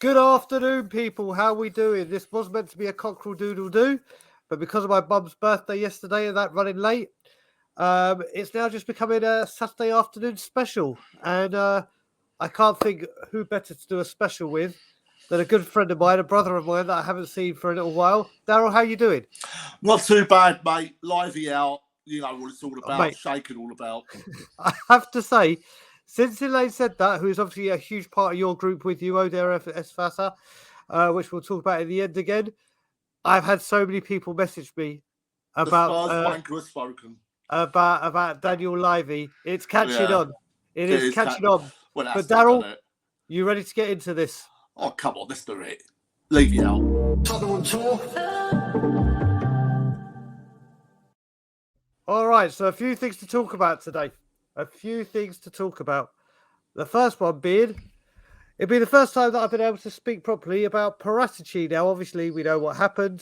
Good afternoon, people. How we doing? This was meant to be a cockerel doodle doo, but because of my mum's birthday yesterday and that running late, it's now just becoming a Saturday afternoon special. And I can't think who better to do a special with than a good friend of mine, a brother of mine that I haven't seen for a little while. Daryl, how you doing? Not too bad, mate. Lively out. You know what it's all about. Mate. Shaking all about. I have to say, since Elaine said that, who is obviously a huge part of your group with you, Oder Esfasa, which we'll talk about in the end again, I've had so many people message me about the Spurs wanker has spoken. about Daniel Levy. It's catching on. It is catching on. Well, but Daryl, you ready to get into this? Oh, come on, let's do it. Leave you out. Tottenham on tour. All right, so a few things to talk about today. The first one being, it'd be the first time that I've been able to speak properly about Paratici. Now, obviously, we know what happened.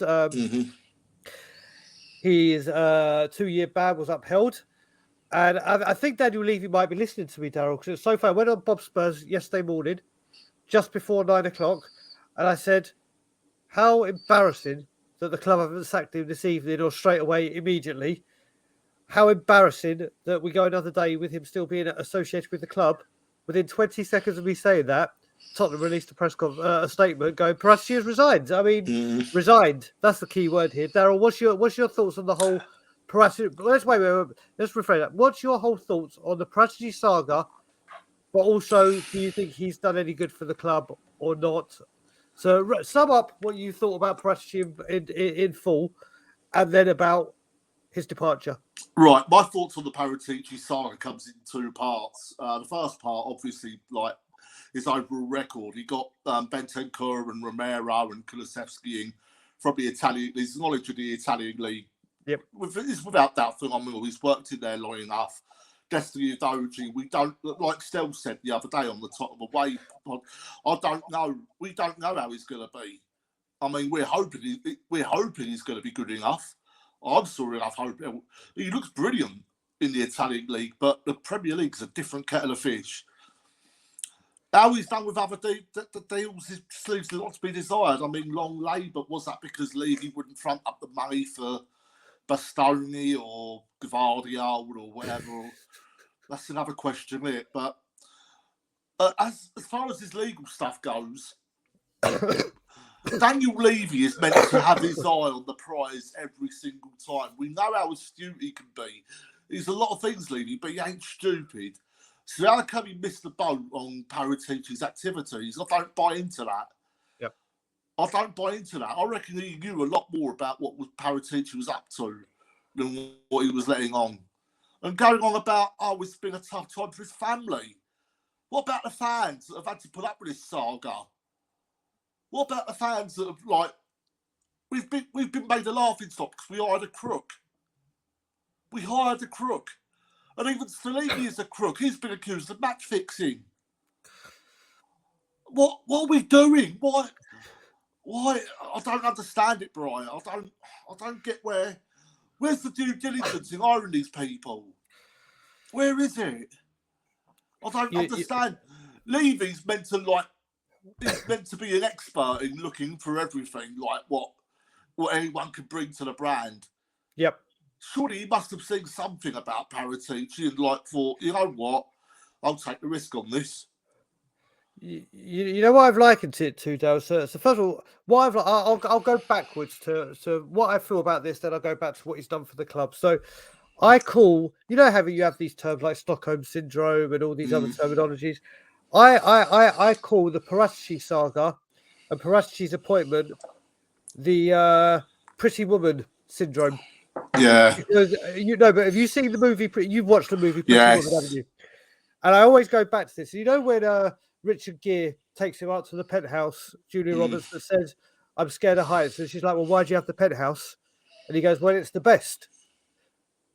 His 2-year ban was upheld. And I think Daniel Levy might be listening to me, Daryl, because so far I went on Bob Spurs yesterday morning, just before 9 o'clock, and I said, how embarrassing that the club haven't sacked him this evening or straight away immediately. How embarrassing that we go another day with him still being associated with the club. Within 20 seconds of me saying that, Tottenham released a statement going, Paratici has resigned. I mean, resigned. That's the key word here. Daryl, what's your thoughts on the whole Paratici? Let's rephrase that. What's your whole thoughts on the Paratici saga? But also, do you think he's done any good for the club or not? So sum up what you thought about Paratici in full, and then about his departure. Right, my thoughts on the Paratici saga comes in 2 parts. The first part, obviously, like his overall record. He got Bentancur and Romero and Kulusevski in from the Italian. His knowledge of the Italian league. Yep, it's without doubt phenomenal. He's worked in there long enough. Destiny of Doji, we don't, like Stel said the other day on the Tottenham away pod, I don't know. We don't know how he's going to be. I mean, we're hoping he's going to be good enough. I'm sorry enough hoping. He looks brilliant in the Italian league, but the Premier League's a different kettle of fish. How he's done with other deals, it leaves a lot to be desired. I mean, long labour, was that because Levy wouldn't front up the money for Bastoni or Gvardiol or whatever? That's another question, isn't it? But as far as his legal stuff goes, Daniel Levy is meant to have his eye on the prize every single time. We know how astute he can be. He's a lot of things, Levy, but he ain't stupid. So how come he missed the boat on Paratici's activities? I don't buy into that. Yep. I don't buy into that. I reckon he knew a lot more about what Paratici was up to than what he was letting on. And going on about, it's been a tough time for his family. What about the fans that have had to put up with this saga? What about the fans that have, like, we've been made a laughing stock because we hired a crook. And even Salini is a crook. He's been accused of match fixing. What are we doing? Why? I don't understand it, Brian. I don't get where's the due diligence in hiring these people? Where is it? I don't understand. Levy's meant to he's meant to be an expert in looking for everything, like what anyone can bring to the brand. Yep. Surely he must have seen something about Paratici and thought, you know what, I'll take the risk on this. You know what I've likened it to, Dale. So first of all, I'll go backwards to what I feel about this. Then I'll go back to what he's done for the club. So I call, you know, how you have these terms like Stockholm syndrome and all these other terminologies. I call the Paratici saga and Paratici's appointment the pretty woman syndrome. Yeah. Because, but have you seen the movie? You've watched the movie Pretty Yes. Woman, haven't you? And I always go back to this. You know when Richard Gere takes him out to the penthouse, Julia Roberts, that says, I'm scared of heights. And she's like, well, why do you have the penthouse? And he goes, well, it's the best.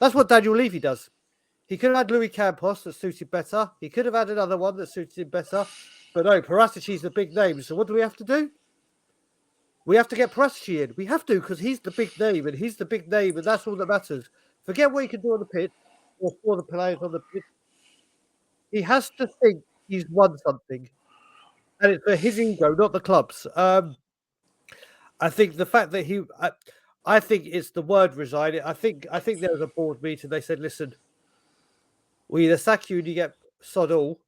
That's what Daniel Levy does. He could have had Louis Campos that suited better. He could have had another one that suited him better. But no, Paratici's the big name. So what do we have to do? We have to get Paratici in. We have to, because he's the big name, and that's all that matters. Forget what he can do on the pitch or for the players on the pitch. He has to think he's won something. and it's for his ego, not the club's. I think the fact that I think it's the word resign. I think there was a board meeting. They said, "Listen, we either sack you and you get sod all,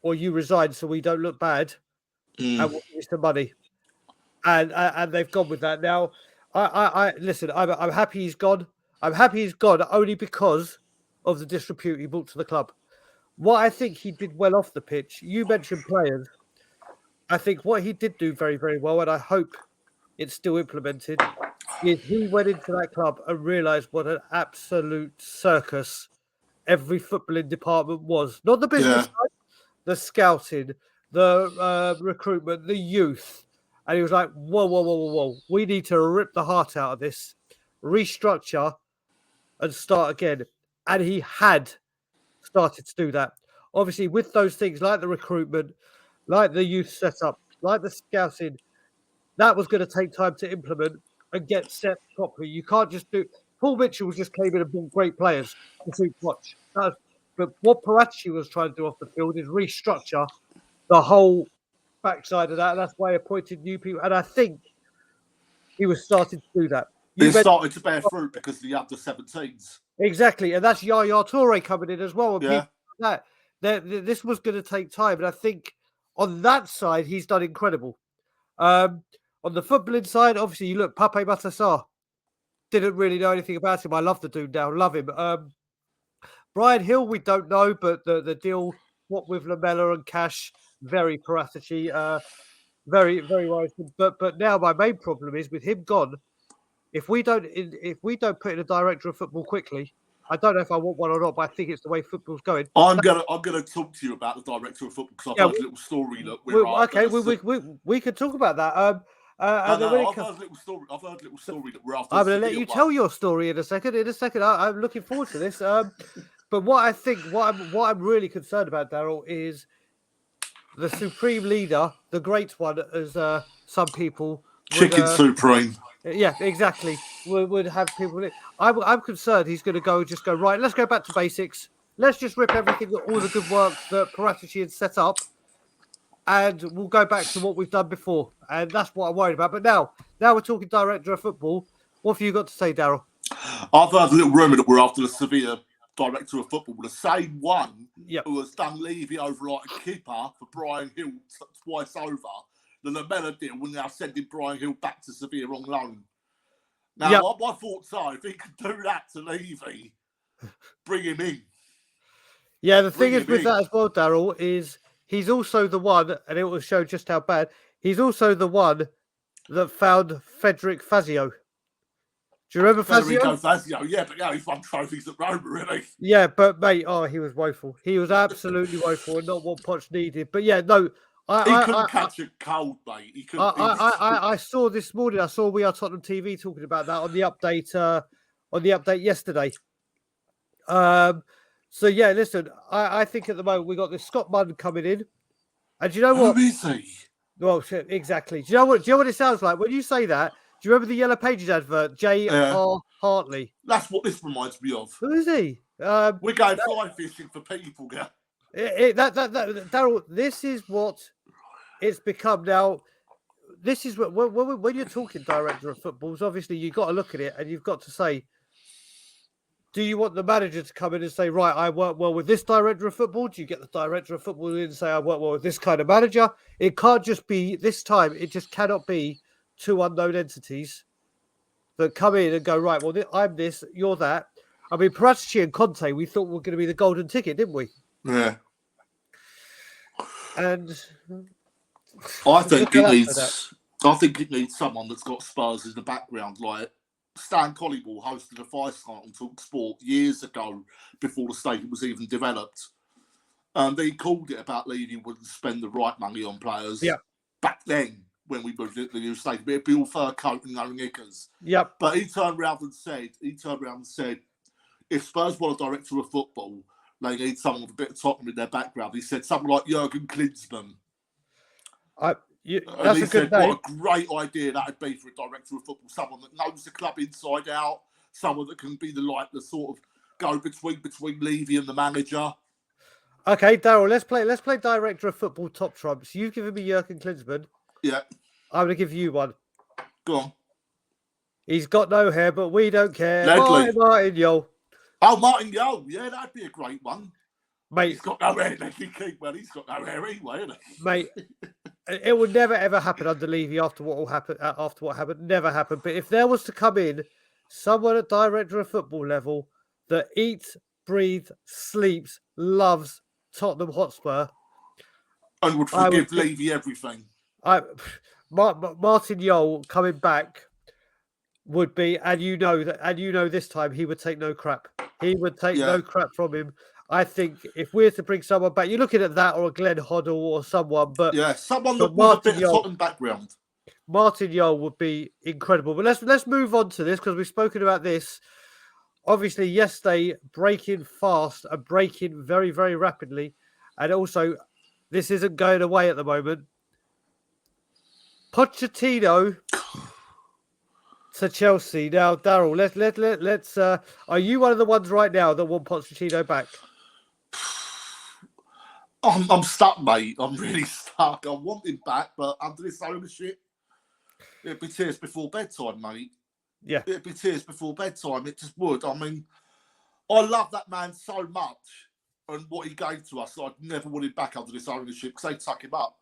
or you resign so we don't look bad, and we'll give you some money." And they've gone with that. Now, I listen. I'm happy he's gone. I'm happy he's gone only because of the disrepute he brought to the club. What I think he did well off the pitch. You mentioned players. I think what he did do very, very well, and I hope it's still implemented, is he went into that club and realised what an absolute circus every footballing department was. Not the business side, the scouting, the recruitment, the youth. And he was like, whoa, whoa, whoa, whoa, whoa. We need to rip the heart out of this, restructure, and start again. And he had started to do that. Obviously, with those things like the recruitment, like the youth setup, like the scouting, that was going to take time to implement and get set properly. You can't just do. Paul Mitchell just came in and brought great players to suit Poch. But what Paratici was trying to do off the field is restructure the whole backside of that. And that's why he appointed new people. And I think he was starting to do that. It started to bear fruit because of the under-17s. Exactly. And that's Yaya Toure coming in as well. And Yeah. like that. This was going to take time. And I think on that side, he's done incredible. On the footballing side, obviously, you look, Pape Matar didn't really know anything about him. I love the dude now, love him. Brian Hill, we don't know, but the deal, what with Lamella and Cash, very Paratici, very, very worrisome. But now my main problem is with him gone. If we don't put in a director of football quickly, I don't know if I want one or not, but I think it's the way football's going. I'm gonna talk to you about the director of football because I've heard a little story that we can talk about that. I've heard a little story that we're after. I'm going to let you tell your story in a second. I'm looking forward to this. But what I'm really concerned about, Daryl, is the supreme leader, the great one, as some people Chicken supreme. Yeah, exactly. Would have people. I'm concerned he's going to go right. Let's go back to basics. Let's just rip everything, all the good work that Paratici had set up, and we'll go back to what we've done before. And that's what I'm worried about. But now we're talking director of football. What have you got to say, Daryl? I've heard a little rumour that we're after the Sevilla director of football, the same one who has done Levy over like a keeper for Brian Hill twice over. The Lamella deal will now sending Brian Hill back to Sevilla on loan. Now, my thoughts are, if he could do that to Levy, bring him in. Yeah, the thing is with that as well, Daryl, is he's also the one, and it will show just how bad, he's also the one that found Federico Fazio. Do you remember Federico Fazio? Yeah, but he's won trophies at Roma, really. Yeah, but mate, he was woeful. He was absolutely woeful and not what Poch needed. But yeah, no, he couldn't catch a cold, mate. He couldn't. I saw this morning. I saw We Are Tottenham TV talking about that on the update yesterday. So yeah, listen, I think at the moment we got this Scott Munn coming in, and do you know what? Who is he? Well, exactly. Do you know what it sounds like when you say that? Do you remember the Yellow Pages advert? J.R. Hartley. That's what this reminds me of. Who is he? We're going fly fishing for people, yeah. Daryl, this is what it's become now. This is what when you're talking director of footballs, obviously you've got to look at it and you've got to say, do you want the manager to come in and say, right, I work well with this director of football? Do you get the director of football in and say, I work well with this kind of manager? It can't just be this time. It just cannot be two unknown entities that come in and go, right, well, I'm this, you're that. I mean, Paratici and Conte, we thought were going to be the golden ticket, didn't we? Yeah. And I think it needs someone that's got Spurs in the background, like Stan Collyball hosted a five-star on TalkSport years ago before the stadium was even developed. And they called it about Levy wouldn't spend the right money on players. Yeah. Back then, when we moved into the new stadium, it'd be all fur coat and no knickers. Yep. But he turned around and said, if Spurs want a director of football, they need someone with a bit of Tottenham in their background. He said someone like Jurgen Klinsmann. That's a good name. What a great idea that would be for a director of football. Someone that knows the club inside out. Someone that can be the sort of go between Levy and the manager. Okay, Daryl, let's play director of football top trumps. You've given me Jurgen Klinsmann. Yeah. I'm going to give you one. Go on. He's got no hair, but we don't care. Ledley. Martin, yo. Oh, Martin Yo. Yeah, that'd be a great one. Mate, he's got no hair. Well, he's got no hair anyway, hasn't he? Mate, it would never ever happen under Levy after what will happen. After what happened, never happened. But if there was to come in someone at director of football level that eats, breathes, sleeps, loves Tottenham Hotspur, and would forgive Levy everything. Martin Jol coming back would be, and you know this time he would take no crap. He would take no crap from him. I think if we're to bring someone back, you're looking at that or a Glenn Hoddle or someone, but someone that with a bit of Tottenham background. Martin Jol would be incredible. But let's move on to this because we've spoken about this. Obviously, yesterday breaking fast and breaking very, very rapidly, and also this isn't going away at the moment. Pochettino to Chelsea. Now, Daryl, let's. Are you one of the ones right now that want Pochettino back? I'm stuck, mate. I'm really stuck. I want him back, but under this ownership, it'd be tears before bedtime, mate. Yeah. It'd be tears before bedtime. It just would. I mean, I love that man so much and what he gave to us. I'd never want him back under this ownership because they tuck him up.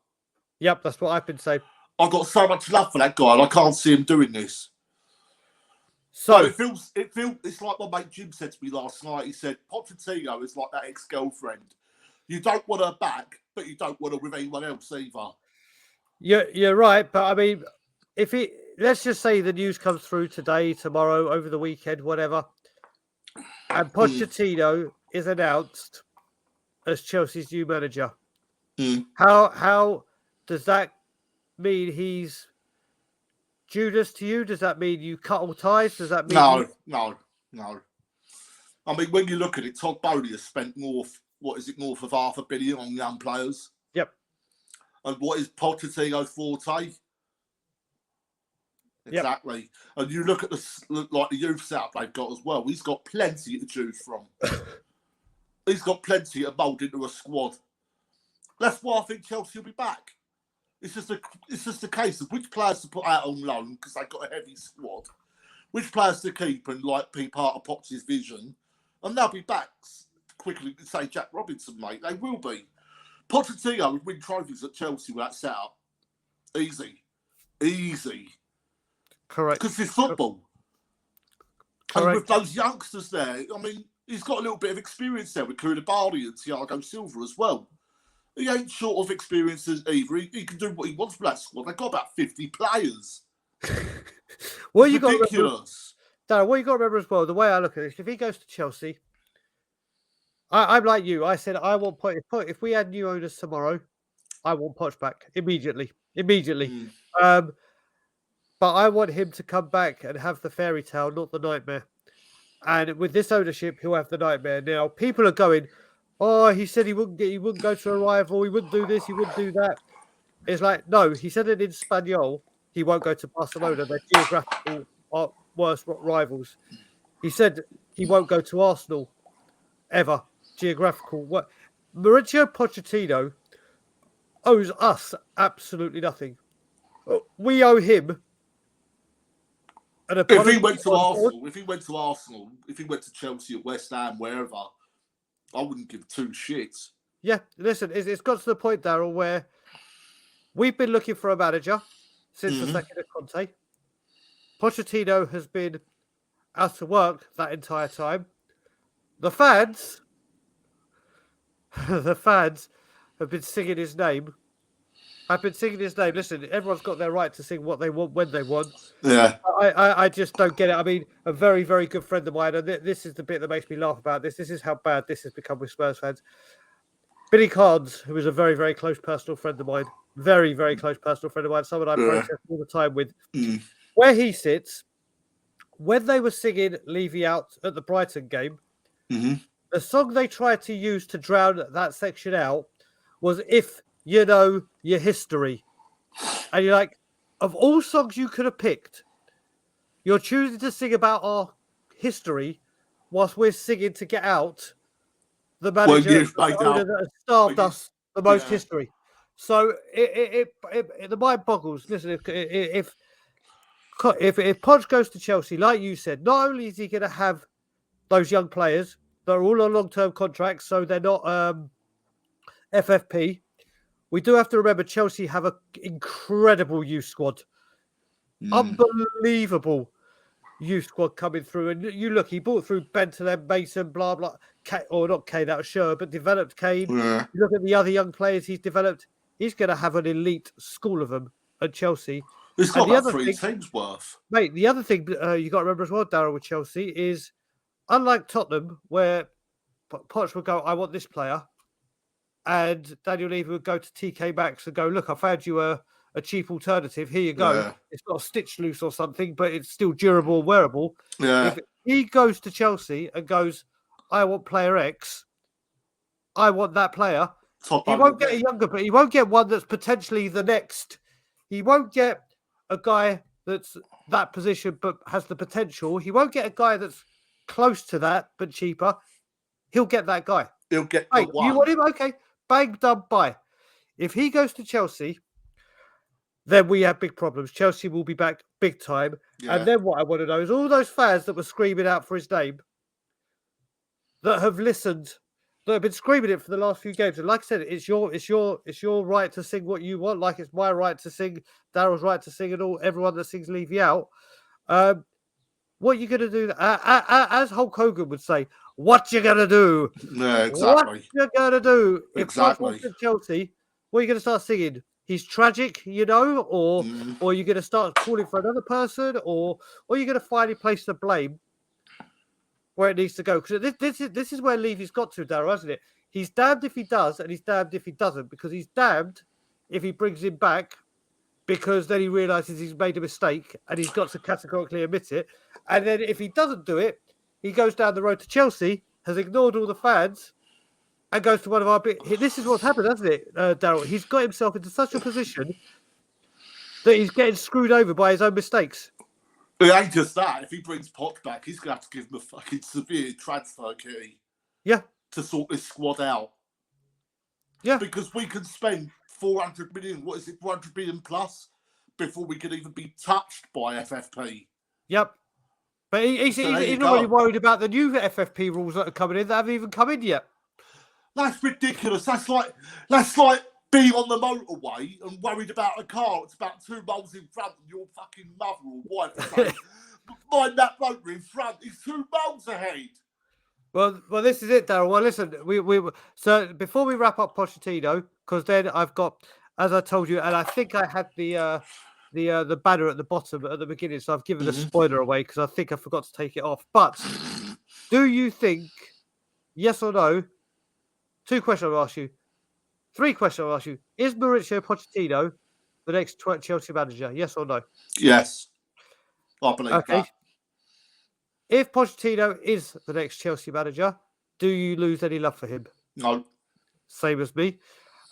Yep, that's what I've been saying. I've got so much love for that guy and I can't see him doing this. So it feels it's like my mate Jim said to me last night. He said, Pochettino is like that ex-girlfriend. You don't want her back, but you don't want her with anyone else either. You're right, but I mean, let's just say the news comes through today, tomorrow, over the weekend, whatever, and Pochettino is announced as Chelsea's new manager. How does that mean he's Judas to you? Does that mean you cut all ties? Does that mean No. I mean, when you look at it, Todd Bowley has spent north of $500 million on young players. Yep. And what is Pochettino's forte? Exactly. Yep. And you look at the youth setup they've got as well. He's got plenty to choose from. He's got plenty to mould into a squad. That's why I think Chelsea will be back. It's just a case of which players to put out on loan because they've got a heavy squad, which players to keep and be part of Poch's vision, and they'll be back quickly. Say Jack Robinson, mate, they will be. Pochettino would win trophies at Chelsea with that setup. Easy. Correct. Because it's football. Correct. And with those youngsters there, I mean, he's got a little bit of experience there with Koulibaly and Thiago Silva as well. He ain't short of experiences either. He can do what he wants with that squad. They've got about 50 players. Well, you got ridiculous. Darren, what you got to remember as well, the way I look at this, if he goes to Chelsea, I'm like you. I said I want Poch. If we had new owners tomorrow, I want Poch back immediately. But I want him to come back and have the fairy tale, not the nightmare. And with this ownership, he'll have the nightmare. Now, people are going, oh, he said he wouldn't go to a rival, he wouldn't do this, he wouldn't do that. It's like, no, he said it in Spanish, he won't go to Barcelona. They're geographical worst rivals. He said he won't go to Arsenal ever. Geographical. What? Mauricio Pochettino owes us absolutely nothing. We owe him. If he went to Arsenal, if he went to Chelsea or West Ham, wherever, I wouldn't give two shits. Yeah, listen, it's got to the point, Daryl, where we've been looking for a manager since the second of Conte. Pochettino has been out of work that entire time. The fans have been singing his name. Listen, everyone's got their right to sing what they want when they want. Yeah. I just don't get it. I mean, a very, very good friend of mine, and this is the bit that makes me laugh about this. This is how bad this has become with Spurs fans. Billy Carnes, who is a very, very close personal friend of mine, someone I protest all the time with, where he sits, when they were singing Levy out at the Brighton game, the song they tried to use to drown that section out was If You Know Your History. And you're like, of all songs you could have picked, you're choosing to sing about our history whilst we're singing to get out the manager, you've the made owner out. that has starved us the most Yeah. history. So the mind boggles. Listen, if Poch goes to Chelsea, like you said, not only is he going to have those young players that are all on long-term contracts, so they're not FFP. We do have to remember Chelsea have an incredible youth squad, unbelievable youth squad coming through. And you look, he brought through Benton, Mason, blah blah, or not Kane, that was sure, but developed Kane. Yeah. You look at the other young players he's developed. He's going to have an elite school of them at Chelsea. It's got And the about other 3 thing, teams worth. mate, the other thing you got to remember as well, Darryl, with Chelsea is unlike Tottenham, where Poch would go, I want this player. And Daniel Levy would go to TK Maxx and go, look, I found you a cheap alternative. Here you go. Yeah. It's got a stitch loose or something, but it's still durable and wearable. Yeah. If he goes to Chelsea and goes, I want player X, I want that player, he won't get a younger, but he won't get one that's potentially the next. He won't get a guy that's that position but has the potential. He won't get a guy that's close to that but cheaper. He'll get that guy. He'll get Hey, the one. you want him? Okay. Bang, done, bye. If he goes to Chelsea, then we have big problems. Chelsea will be back big time. Yeah. And then what I want to know is all those fans that were screaming out for his name, that have listened, that have been screaming it for the last few games. And like I said, it's your right to sing what you want. Like it's my right to sing, Daryl's right to sing, and all everyone that sings Levy out. What are you going to do? As Hulk Hogan would say, what you going to do? Yeah, exactly. What you going to do? Exactly. If Poch Chelsea, what are you going to start singing? He's tragic, you know, or are you going to start calling for another person, or are you going to finally place the blame where it needs to go? Because this is where Levy's got to, Darryl, hasn't it? He's damned if he does, and he's damned if he doesn't, because he's damned if he brings him back, because then he realises he's made a mistake and he's got to categorically admit it. And then if he doesn't do it, he goes down the road to Chelsea, has ignored all the fans, and goes to one of our big... This is what's happened, hasn't it, Darryl? He's got himself into such a position that he's getting screwed over by his own mistakes. It ain't just that. If he brings Poch back, he's going to have to give him a fucking severe transfer key. Yeah. To sort this squad out. Yeah. Because we can spend 400 million, 400 million plus, before we can even be touched by FFP. Yep. But he's not really worried about the new FFP rules that are coming in that haven't even come in yet. That's ridiculous. That's like being on the motorway and worried about a car. It's about 2 miles in front and your fucking mother or wife saying, mind that motor in front. It's 2 miles ahead. Well, this is it, Darryl. Well, listen, so before we wrap up Pochettino, because then I've got, as I told you, and I think I had the banner at the bottom at the beginning, so I've given the spoiler away because I think I forgot to take it off. But do you think, yes or no? 2 questions I'll ask you. 3 questions I'll ask you. Is Mauricio Pochettino the next Chelsea manager? Yes or no? Yes. I believe that. If Pochettino is the next Chelsea manager, do you lose any love for him? No. Same as me.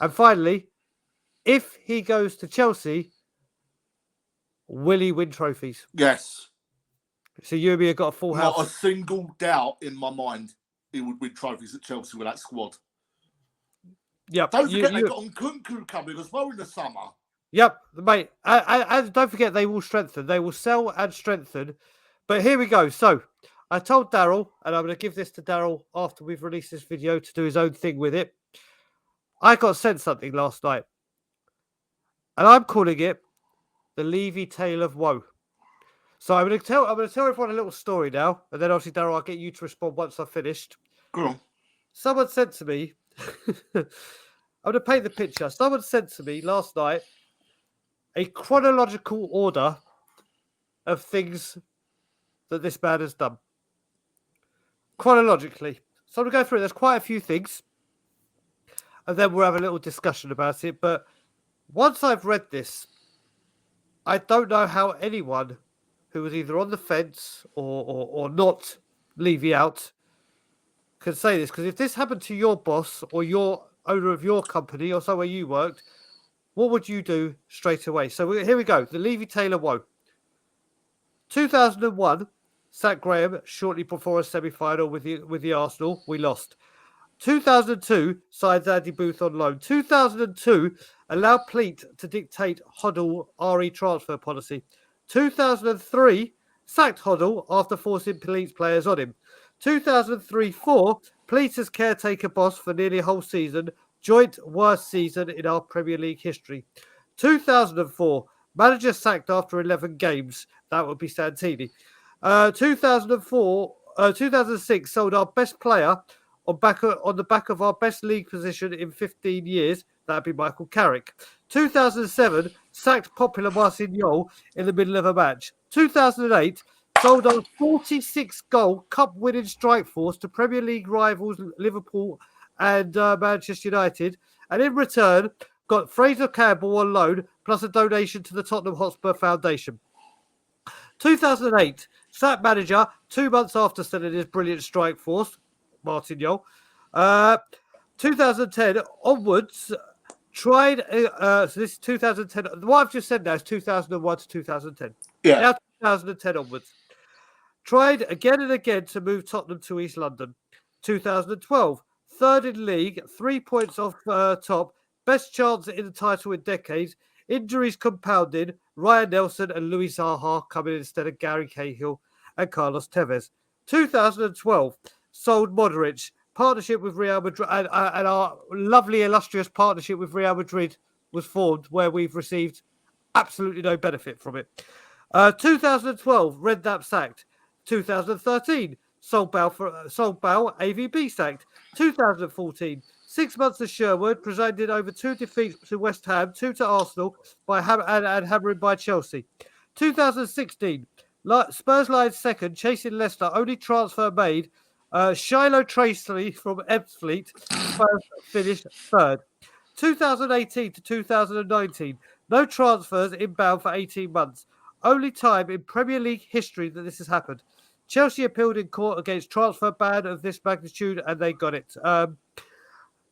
And finally, if he goes to Chelsea, will he win trophies? Yes. So you and me have got a full house. Not a single doubt in my mind he would win trophies at Chelsea with that squad. Yep. Don't forget they've got Nkunku coming as well in the summer. Yep, mate. And don't forget they will strengthen. They will sell and strengthen. But here we go. So I told Darryl, and I'm going to give this to Darryl after we've released this video to do his own thing with it. I got sent something last night, and I'm calling it the Levy Tale of Woe. So I'm going to tell everyone a little story now, and then obviously Darryl, I'll get you to respond once I've finished. Go on. Someone said to me, I'm going to paint the picture. Someone said to me last night a chronological order of things that this man has done. Chronologically. So I'm going to go through it. There's quite a few things. And then we'll have a little discussion about it. But once I've read this, I don't know how anyone who was either on the fence or not Levy out can say this. Because if this happened to your boss or your owner of your company or somewhere you worked, what would you do straight away? So here we go. The Levy Tale of Woe. 2001, Zach Graham, shortly before a semi-final with the Arsenal, we lost. 2002, signs Andy Booth on loan. 2002, allowed Pleat to dictate Hoddle RE transfer policy. 2003, sacked Hoddle after forcing Pleat's players on him. 2003-4, Pleat as caretaker boss for nearly a whole season, joint worst season in our Premier League history. 2004, manager sacked after 11 games. That would be Santini. 2006, sold our best player on the back of our best league position in 15 years. That'd be Michael Carrick. 2007, sacked popular Martignol in the middle of a match. 2008, sold our 46-goal cup-winning strike force to Premier League rivals Liverpool and Manchester United, and in return got Fraser Campbell on loan plus a donation to the Tottenham Hotspur Foundation. 2008, sacked manager 2 months after selling his brilliant strike force, Martignol. 2010 onwards, tried. So this is 2010. What I've just said now is 2001 to 2010. Yeah. Now 2010 onwards. Tried again and again to move Tottenham to East London. 2012, third in league, 3 points off top, best chance in the title in decades. Injuries compounded. Ryan Nelson and Luis Zaha coming instead of Gary Cahill and Carlos Tevez. 2012, sold Modric. Partnership with Real Madrid and our lovely, illustrious partnership with Real Madrid was formed, where we've received absolutely no benefit from it. 2012, Redknapp sacked. 2013, sold Bale, AVB sacked. 2014, 6 months to Sherwood, presided over 2 defeats to West Ham, 2 to Arsenal, and hammering by Chelsea. 2016, Spurs line second, chasing Leicester, only transfer made. Shiloh Tracy from Ebbsfleet, Spurs finished third. 2018 to 2019, no transfers inbound for 18 months. Only time in Premier League history that this has happened. Chelsea appealed in court against transfer ban of this magnitude, and they got it.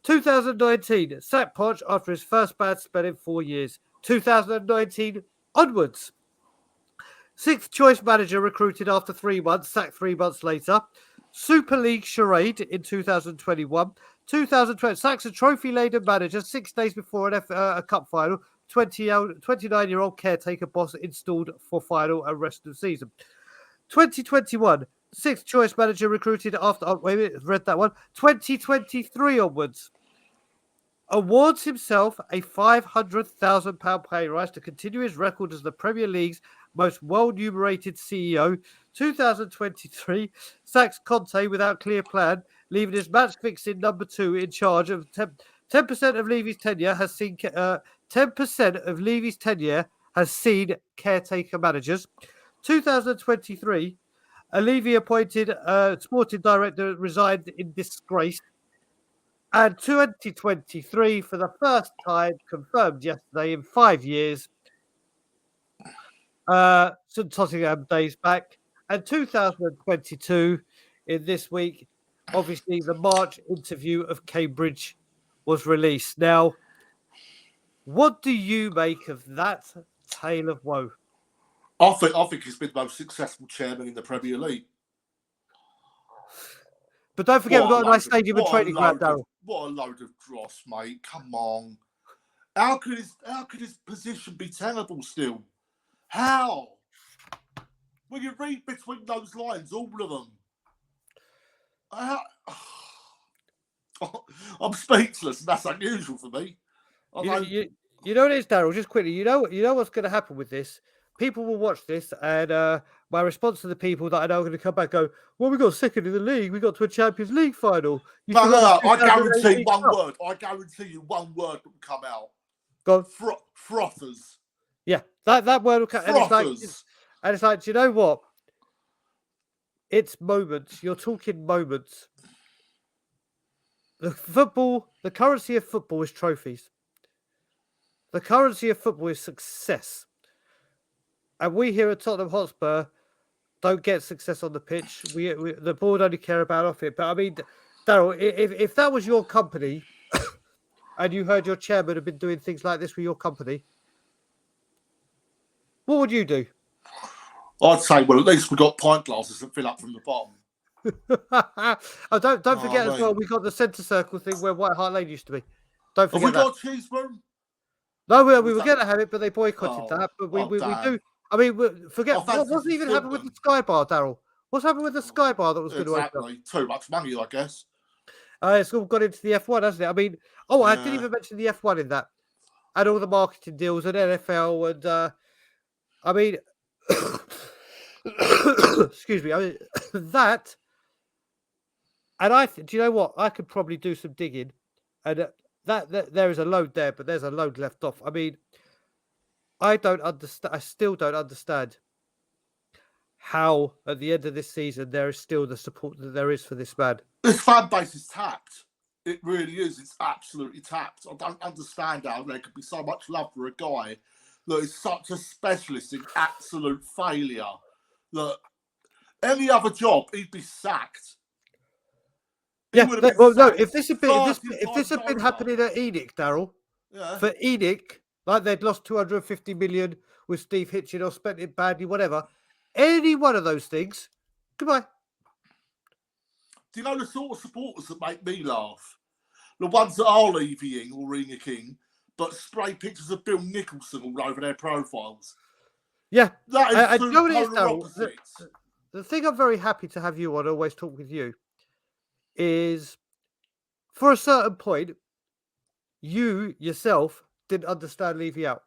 2019, sacked Poch after his first bad spell in 4 years. 2019 onwards. 6th choice manager recruited after 3 months, sacked 3 months later. Super League charade in 2021. 2020, sacks a trophy-laden manager 6 days before a cup final. 29-year-old caretaker boss installed for final and rest of the season. 2021, 6th choice manager recruited after. Oh, wait a minute, read that one. 2023 onwards. Awards himself a £500,000 pay rise to continue his record as the Premier League's most well-numerated CEO. 2023, sacks Conte without clear plan, leaving his match-fixing number 2 in charge of 10% of Levy's tenure has seen 10% of Levy's tenure has seen caretaker managers. 2023, a Levy appointed sporting director resigned in disgrace. And 2023, for the first time, confirmed yesterday in 5 years, St Tottenham days back. And 2022, in this week, obviously the March interview of Cambridge was released. Now, what do you make of that tale of woe? I think he's been the most successful chairman in the Premier League. But don't forget, we've got a nice stadium and training ground, Darryl. What a load of dross, mate. Come on. How could his position be tenable still? How? When you read between those lines, all of them. I'm speechless. That's unusual for me. You know what it is, Darryl? Just quickly, you know what's going to happen with this? People will watch this, and my response to the people that I know are going to come back and go, well, we got second in the league. We got to a Champions League final. No. I guarantee one word. I guarantee you one word will come out. Go on. Frothers. Yeah, that word will come. And it's like, do you know what? It's moments. You're talking moments. The currency of football is trophies. The currency of football is success. And we here at Tottenham Hotspur don't get success on the pitch. We the board only care about off it. But I mean, Darryl, if that was your company and you heard your chairman had been doing things like this with your company, what would you do? I'd say, well, at least we got pint glasses that fill up from the bottom. Oh, don't forget as well. We got the centre circle thing where White Hart Lane used to be. Don't forget Have we that. got a cheese room? No, we Was were that- going to have it, but they boycotted Oh, that. But we damn. do. I mean, forget I what fancy what's some even happened with the Swindon. Sky Bar, Daryl. What's happened with the Sky Bar that was going to open up? Exactly. Too much money, I guess. It's all got into the F1, hasn't it? I mean, I didn't Yeah. even mention the F1 in that, and all the marketing deals and NFL and I mean, excuse me. I mean that, and do you know what? I could probably do some digging, and that there is a load there, but there's a load left off. I mean, I don't understand. I still don't understand how, at the end of this season, there is still the support that there is for this man. This fan base is tapped. It really is. It's absolutely tapped. I don't understand how there could be so much love for a guy that is such a specialist in absolute failure. That any other job, he'd be sacked. Yeah. Well, no. If this had been over. happening at Enoch, Daryl, for Enoch, like they'd lost 250 million with Steve Hitchin or spent it badly, whatever. Any one of those things, goodbye. Do you know the sort of supporters that make me laugh? The ones that are levying or King, but spray pictures of Bill Nicholson all over their profiles. Yeah. That is two you know what it is, polar Daryl? opposites. The thing I'm very happy to have you on, always talk with you, is for a certain point, you yourself didn't understand Levy out.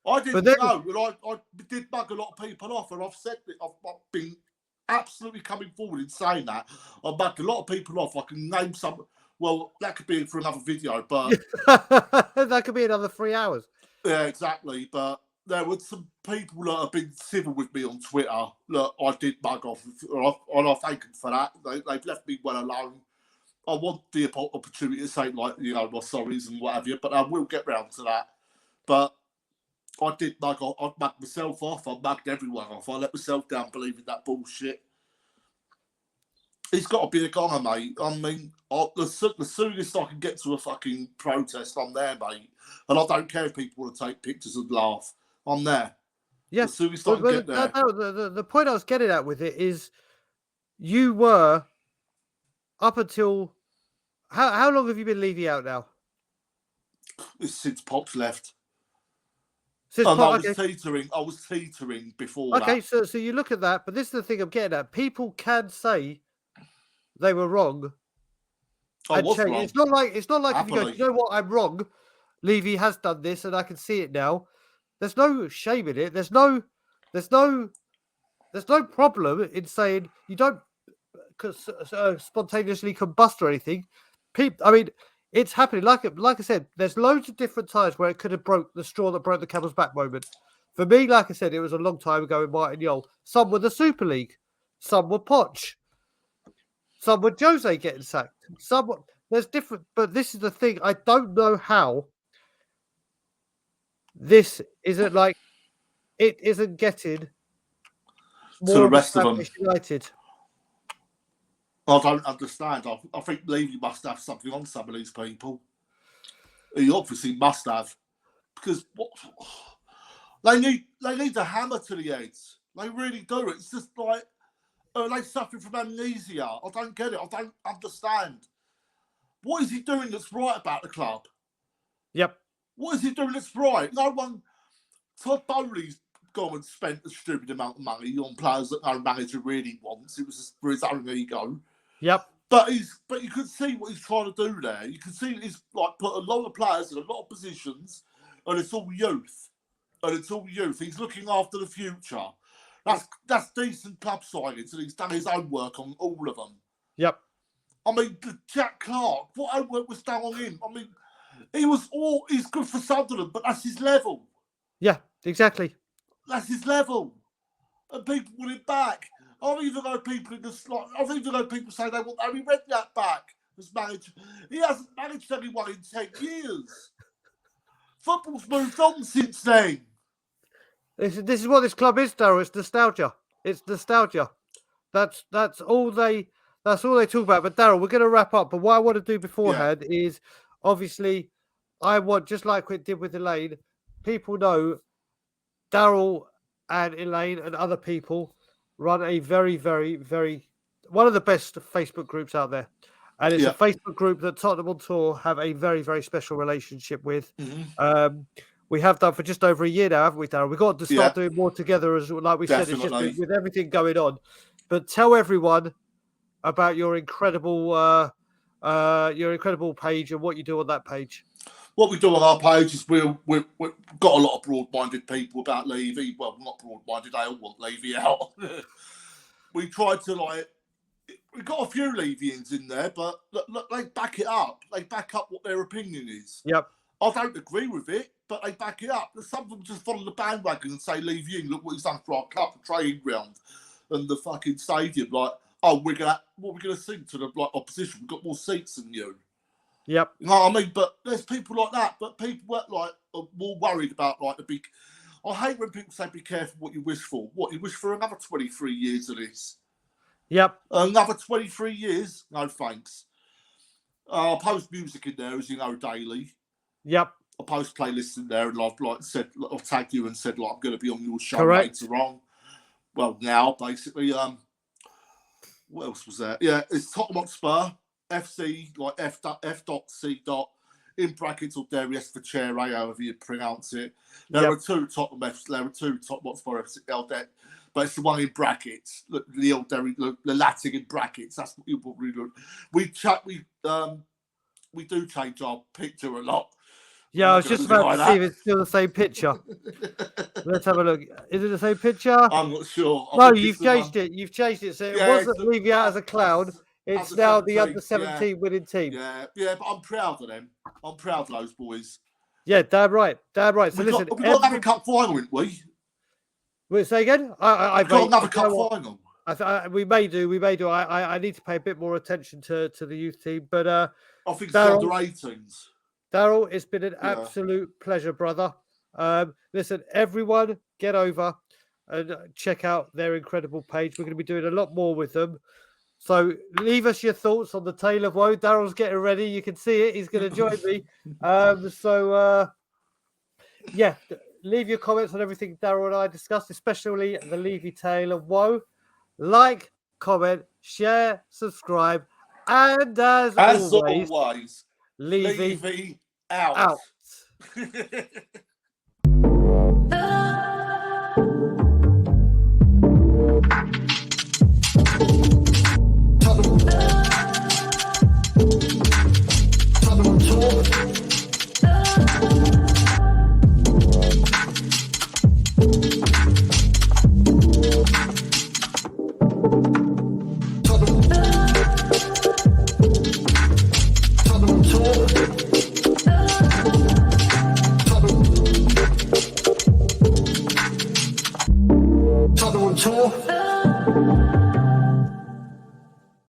I didn't know, but I did bug a lot of people off, and I've said that I've been absolutely coming forward in saying that. I bugged a lot of people off. I can name some. Well, that could be for another video, but that could be another 3 hours. Yeah, exactly. But there were some people that have been civil with me on Twitter that I did bug off, and I thank them for that. They've left me well alone. I want the opportunity to say, like, my sorries and what have you, but I will get round to that. But I did I mugged myself off. I mugged everyone off. I let myself down believing that bullshit. He's got to be a goner, mate. I mean, the soonest I can get to a fucking protest, I'm there, mate. And I don't care if people want to take pictures and laugh. I'm there. Yeah. The soonest I can get there. The point I was getting at with it is you were up until... How long have you been leaving out now? Since Pop's left. Since I Pop, was teetering. I was teetering before that. Okay, so you look at that, but this is the thing I'm getting at. People can say they were wrong. I was wrong. It's not like if you go, Happily. you know what, I'm wrong. Levy has done this, and I can see it now. There's no shame in it. There's no problem in saying you don't spontaneously combust or anything. I mean, it's happening. Like I said, there's loads of different times where it could have broke the straw that broke the camel's back moment. For me, like I said, it was a long time ago with Martin Yole. Some were the Super League, some were Poch, some were Jose getting sacked. There's different, but this is the thing. I don't know how this isn't like it isn't getting more to the rest of them. United. I don't understand. I think Levy must have something on some of these people. He obviously must have, because they need a hammer to the heads. They really do. It's just like, are they suffering from amnesia? I don't get it. I don't understand. What is he doing that's right about the club? Yep. What is he doing that's right? Todd Bowley's gone and spent a stupid amount of money on players that no manager really wants. It was just for his own ego. Yep. But you can see what he's trying to do there. You can see he's like put a lot of players in a lot of positions, and it's all youth. He's looking after the future. That's decent club signings, and he's done his own work on all of them. Yep. I mean, Jack Clark, what homework was done on him? I mean, he's good for Sunderland, but that's his level. Yeah, exactly. That's his level. And people want him back. I've even heard people say they want Harry Redknapp back as manager. He hasn't managed anyone in 10 years. Football's moved on since then. This is what this club is, Darryl. It's nostalgia. It's nostalgia. That's all they talk about. But Darryl, we're going to wrap up. But what I want to do beforehand is, obviously, I want, just like we did with Elaine, people know Darryl and Elaine and other people run a very, very, very one of the best Facebook groups out there. And it's Yeah. a Facebook group that Tottenham on Tour have a very, very special relationship with. We have done for just over a year now, haven't we, Darryl? We've got to start doing more together, as like we said, it's just with everything going on. But tell everyone about your incredible page and what you do on that page. What we do on our page is we've got a lot of broad-minded people about Levy. Well, not broad-minded, they all want Levy out. We tried to we've got a few Levians in there, but look, they back it up. They back up what their opinion is. Yep. I don't agree with it, but they back it up. Some of them just follow the bandwagon and say, Levy in, look what he's done for our club, the training ground and the fucking stadium. Like, oh, what we're gonna sing to the opposition? We've got more seats than you. Yep. You know what I mean? But there's people like that. But people are more worried about the big. I hate when people say, "Be careful what you wish for." What you wish for another 23 years of this? Yep. Another 23 years? No thanks. I post music in there, as you know, daily. Yep. I post playlists in there, and I've tagged you and said, I'm going to be on your show later on. Well, now basically. What else was there? Yeah, it's Tottenham Hotspur. FC, F.C. in brackets or Darius for chair, however you pronounce it. There are two Tottenham Hotspur FC, but it's the one in brackets. Look, the Latin in brackets. That's what you probably look. We do change our picture a lot. Yeah, I was just about to see if it's still the same picture. Let's have a look. Is it the same picture? I'm not sure. No, you've changed it. You've changed it. So it wasn't Levy out as a clown. It's now the under-17 winning team. Yeah, but I'm proud of them. I'm proud of those boys. Yeah, damn right. So listen, we've got another cup final, haven't we? Wait, say again? We've got another cup final. We may do. I need to pay a bit more attention to the youth team, but I think it's under 18s. Darryl, it's been an absolute pleasure, brother. Listen, everyone, get over and check out their incredible page. We're going to be doing a lot more with them. So leave us your thoughts on the Tale of Woe. Darryl's getting ready. You can see it. He's going to join me. Leave your comments on everything Darryl and I discussed, especially the Levy Tale of Woe. Like, comment, share, subscribe, and as always Levy out. Tottenham Tour.